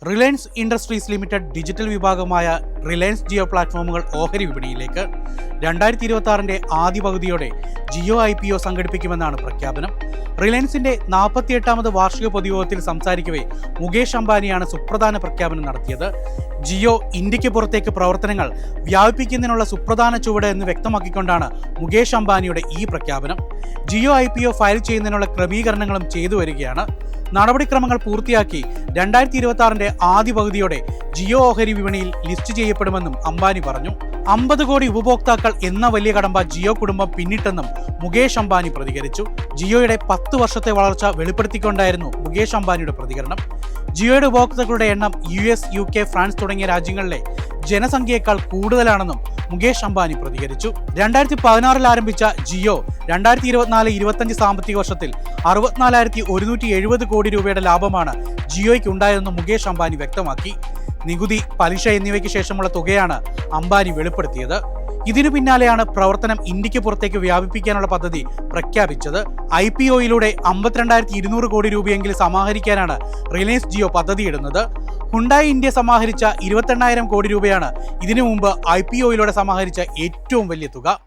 Reliance industries limited digital വിഭാഗമായ Reliance Jio പ്ലാറ്റ്ഫോമുകൾ ഓഹരി വിപണിയിലേക്ക് 2026 ആദ്യ പകുതിയോടെ ജിയോ IPO സംഘടിപ്പിക്കുമെന്നാണ് പ്രഖ്യാപനം. റിലയൻസിന്റെ 48ാമത് വാർഷിക പൊതുയോഗത്തിൽ സംസാരിക്കവേ മുകേഷ് അംബാനിയാണ് സുപ്രധാന പ്രഖ്യാപനം നടത്തിയത്. ജിയോ ഇന്ത്യക്ക് പുറത്തേക്ക് പ്രവർത്തനങ്ങൾ വ്യാപിപ്പിക്കുന്നതിനുള്ള സുപ്രധാന ചുവട് എന്ന് വ്യക്തമാക്കിക്കൊണ്ടാണ് മുകേഷ് അംബാനിയുടെ ഈ പ്രഖ്യാപനം. ജിയോ IPO ഫയൽ ചെയ്യുന്നതിനുള്ള ക്രമീകരണങ്ങളും ചെയ്തു വരികയാണ്. നടപടിക്രമങ്ങൾ പൂർത്തിയാക്കി 2026 ആദ്യ പകുതിയോടെ ജിയോ ഓഹരി വിപണിയിൽ ലിസ്റ്റ് ചെയ്യപ്പെടുമെന്നും അംബാനി പറഞ്ഞു. 50 കോടി ഉപഭോക്താക്കൾ എന്ന വലിയ കടമ്പ ജിയോ കുടുംബം പിന്നിട്ടെന്നും മുകേഷ് അംബാനി പ്രതികരിച്ചു. ജിയോയുടെ 10 വർഷത്തെ വളർച്ച വെളിപ്പെടുത്തിക്കൊണ്ടായിരുന്നു മുകേഷ് അംബാനിയുടെ പ്രതികരണം. ജിയോയുടെ ഉപഭോക്താക്കളുടെ എണ്ണം US, UK, ഫ്രാൻസ് തുടങ്ങിയ രാജ്യങ്ങളിലെ ജനസംഖ്യയേക്കാൾ കൂടുതലാണെന്നും മുകേഷ് അംബാനി പ്രതികരിച്ചു. 2016 ആരംഭിച്ച ജിയോ 2024-25 സാമ്പത്തിക വർഷത്തിൽ 64,170 കോടി രൂപയുടെ ലാഭമാണ് ജിയോയ്ക്ക് ഉണ്ടായതെന്ന് മുകേഷ് അംബാനി വ്യക്തമാക്കി. നികുതി, പലിശ എന്നിവയ്ക്ക് ശേഷമുള്ള തുകയാണ് അംബാനി വെളിപ്പെടുത്തിയത്. ഇതിനു പിന്നാലെയാണ് പ്രവർത്തനം ഇന്ത്യക്ക് പുറത്തേക്ക് വ്യാപിപ്പിക്കാനുള്ള പദ്ധതി പ്രഖ്യാപിച്ചത്. IPOയിലൂടെ 52,200 കോടി രൂപയെങ്കിലും സമാഹരിക്കാനാണ് റിലയൻസ് ജിയോ പദ്ധതിയിടുന്നത്. ഹുണ്ടായി ഇന്ത്യ സമാഹരിച്ച 28,000 കോടി രൂപയാണ് ഇതിനു മുമ്പ് IPOയിലൂടെ സമാഹരിച്ച ഏറ്റവും വലിയ തുക.